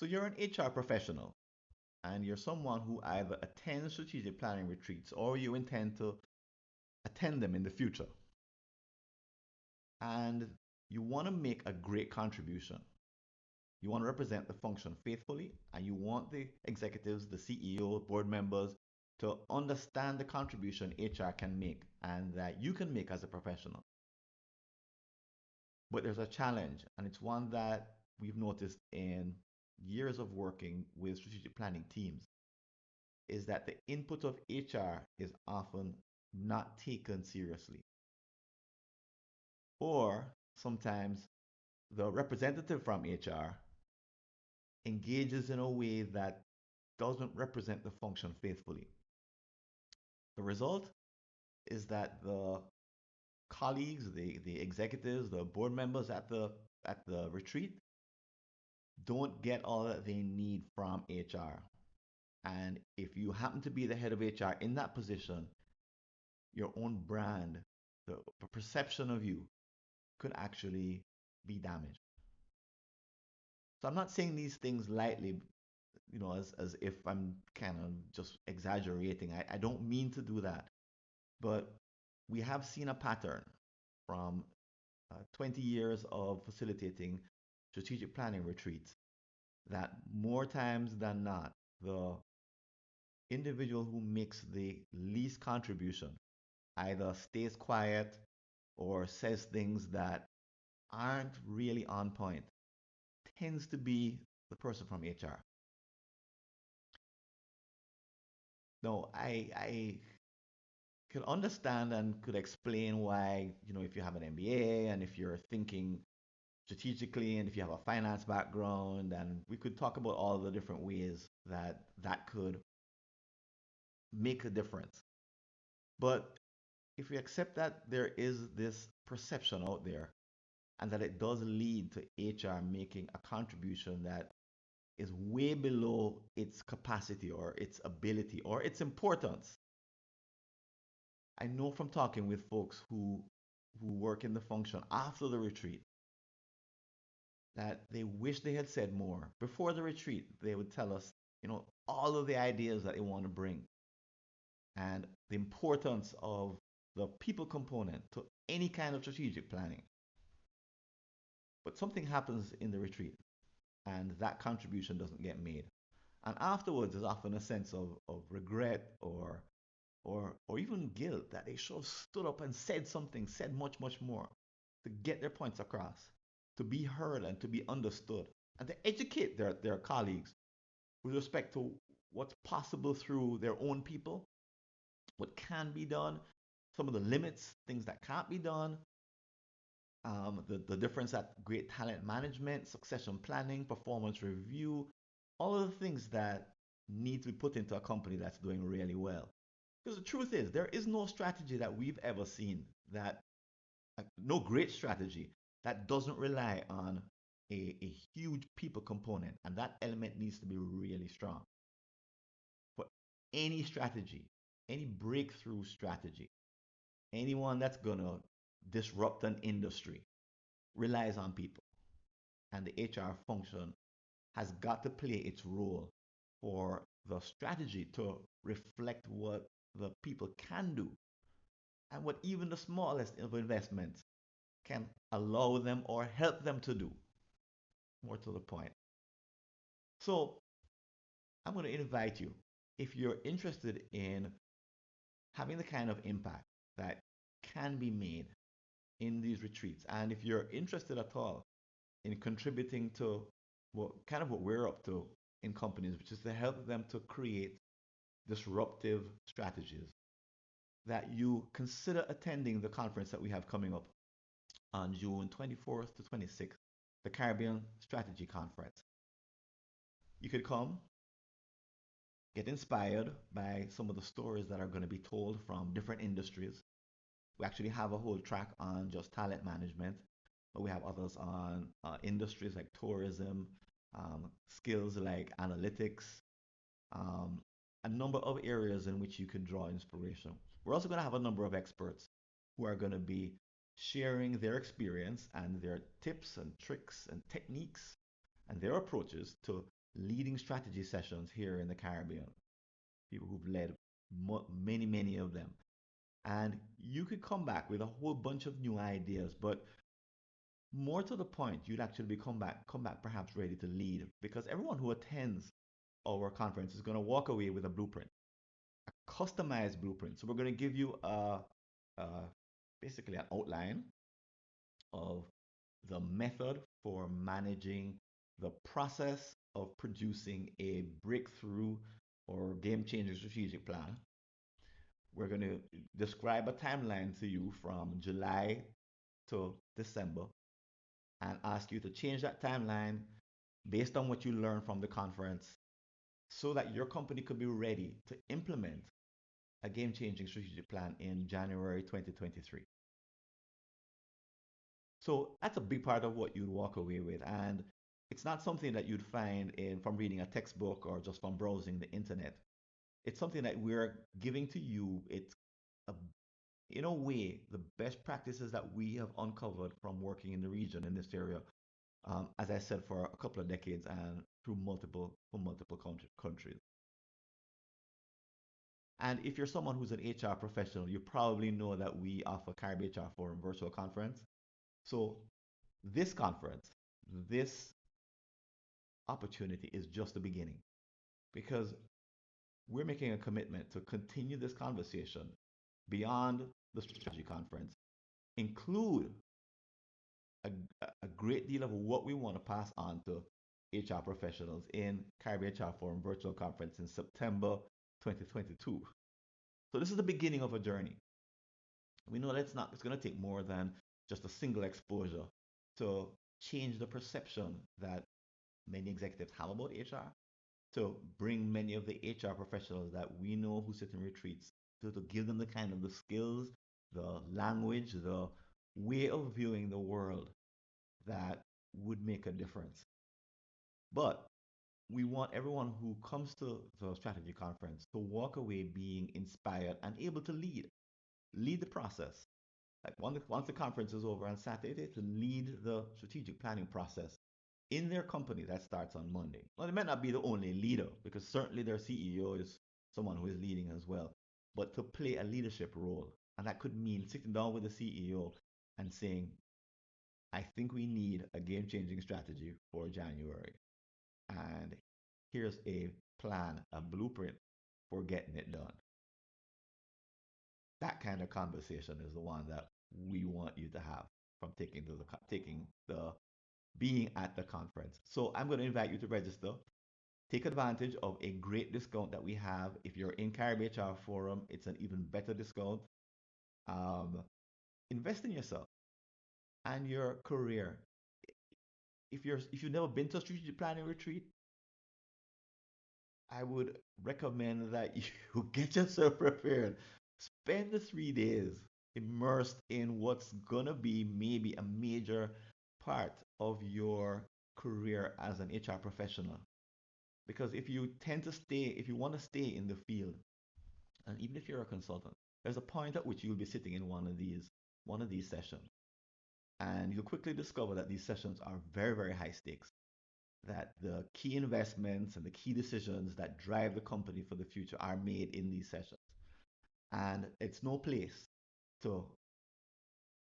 So you're an HR professional and you're someone who either attends strategic planning retreats or you intend to attend them in the future. And you want to make a great contribution. You want to represent the function faithfully, and you want the executives, the CEO, board members to understand the contribution HR can make and that you can make as a professional. But there's a challenge, and it's one that we've noticed in years of working with strategic planning teams, is that the input of HR is often not taken seriously. Or sometimes the representative from HR engages in a way that doesn't represent the function faithfully. The result is that the colleagues, the executives, the board members at the retreat don't get all that they need from HR. And if you happen to be the head of HR in that position, your own brand, the perception of you could actually be damaged. So I'm not saying these things lightly, as if I'm kind of just exaggerating. I don't mean to do that. But we have seen a pattern from 20 years of facilitating strategic planning retreats that more times than not, the individual who makes the least contribution either stays quiet or says things that aren't really on point tends to be the person from HR. No, I could understand and could explain why, if you have an MBA and if you're thinking strategically and if you have a finance background, and we could talk about all the different ways that that could make a difference. But if we accept that there is this perception out there and that it does lead to HR making a contribution that is way below its capacity or its ability or its importance. I know from talking with folks who work in the function after the retreat that they wish they had said more. Before the retreat, they would tell us, all of the ideas that they want to bring and the importance of the people component to any kind of strategic planning. But something happens in the retreat and that contribution doesn't get made. And afterwards, there's often a sense of regret or even guilt that they should have stood up and said something, said much, much more to get their points across, to be heard and to be understood, and to educate their colleagues with respect to what's possible through their own people, what can be done, some of the limits, things that can't be done, the difference at great talent management, succession planning, performance review, all of the things that need to be put into a company that's doing really well. Because the truth is, there is no strategy that we've ever seen that, no great strategy that doesn't rely on a huge people component. And that element needs to be really strong. For any strategy, any breakthrough strategy, anyone that's going to disrupt an industry relies on people. And the HR function has got to play its role for the strategy to reflect what the people can do and what even the smallest of investments can allow them or help them to do. More to the point. So I'm going to invite you, if you're interested in having the kind of impact that can be made in these retreats, and if you're interested at all in contributing to what we're up to in companies, which is to help them to create disruptive strategies, that you consider attending the conference that we have coming up on June 24th to 26th, the Caribbean Strategy Conference. You could come, get inspired by some of the stories that are going to be told from different industries. We actually have a whole track on just talent management, but we have others on industries like tourism, skills like analytics, um, a number of areas in which you can draw inspiration. We're also going to have a number of experts who are going to be sharing their experience and their tips and tricks and techniques and their approaches to leading strategy sessions here in the Caribbean, people who've led many, many of them. And you could come back with a whole bunch of new ideas, but more to the point, you'd actually come back perhaps ready to lead because everyone who attends our conference is going to walk away with a blueprint, a customized blueprint. So we're going to give you a basically an outline of the method for managing the process of producing a breakthrough or game changing strategic plan. We're going to describe a timeline to you from July to December and ask you to change that timeline based on what you learn from the conference so that your company could be ready to implement a game changing strategic plan in January 2023. So that's a big part of what you'd walk away with. And it's not something that you'd find in from reading a textbook or just from browsing the internet. It's something that we're giving to you. It's a, in a way the best practices that we have uncovered from working in the region in this area, as I said, for a couple of decades and through multiple countries. And if you're someone who's an HR professional, you probably know that we offer Caribbean HR Forum virtual conference. So this conference, this opportunity is just the beginning because we're making a commitment to continue this conversation beyond the strategy conference, include a, a great deal of what we want to pass on to HR professionals in Caribbean HR Forum virtual conference in September 2022. So this is the beginning of a journey. We know that it's going to take more than just a single exposure to change the perception that many executives have about HR, to bring many of the HR professionals that we know who sit in retreats, to give them the kind of the skills, the language, the way of viewing the world that would make a difference. But we want everyone who comes to the strategy conference to walk away being inspired and able to lead the process. Like once the conference is over on Saturday, to lead the strategic planning process in their company that starts on Monday. Well, they might not be the only leader because certainly their CEO is someone who is leading as well, but to play a leadership role. And that could mean sitting down with the CEO and saying, I think we need a game changing strategy for January. And here's a plan, a blueprint for getting it done. That kind of conversation is the one that we want you to have from taking the being at the conference. So I'm going to invite you to register. Take advantage of a great discount that we have. If you're in Caribbean HR Forum, it's an even better discount. Um, Invest in yourself and your career. If you've never been to a strategic planning retreat, I would recommend that you get yourself prepared. Spend the 3 days immersed in what's gonna be maybe a major part of your career as an HR professional. Because if you want to stay in the field, and even if you're a consultant, there's a point at which you'll be sitting in one of these sessions, and you'll quickly discover that these sessions are very, very high stakes. That the key investments and the key decisions that drive the company for the future are made in these sessions. And it's no place to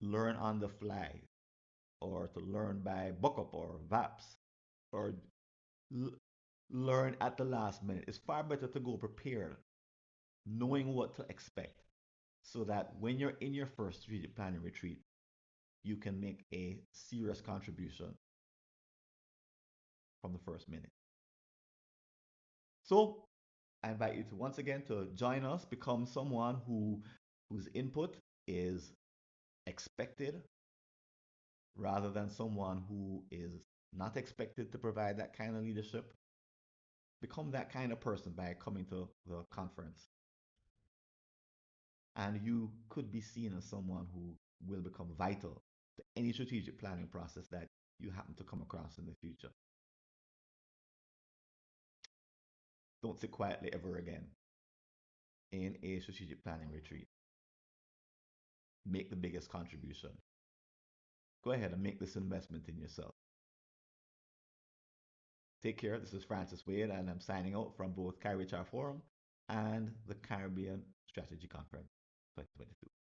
learn on the fly or to learn by book up or VAPs or l- learn at the last minute. It's far better to go prepared, knowing what to expect, so that when you're in your first strategic planning retreat, you can make a serious contribution from the first minute. So I invite you to once again to join us, become someone whose input is expected rather than someone who is not expected to provide that kind of leadership. Become that kind of person by coming to the conference. And you could be seen as someone who will become vital to any strategic planning process that you happen to come across in the future. Don't sit quietly ever again in a strategic planning retreat. Make the biggest contribution. Go ahead and make this investment in yourself. Take care. This is Francis Wade, and I'm signing out from both CaribHR Forum and the Caribbean Strategy Conference 2022.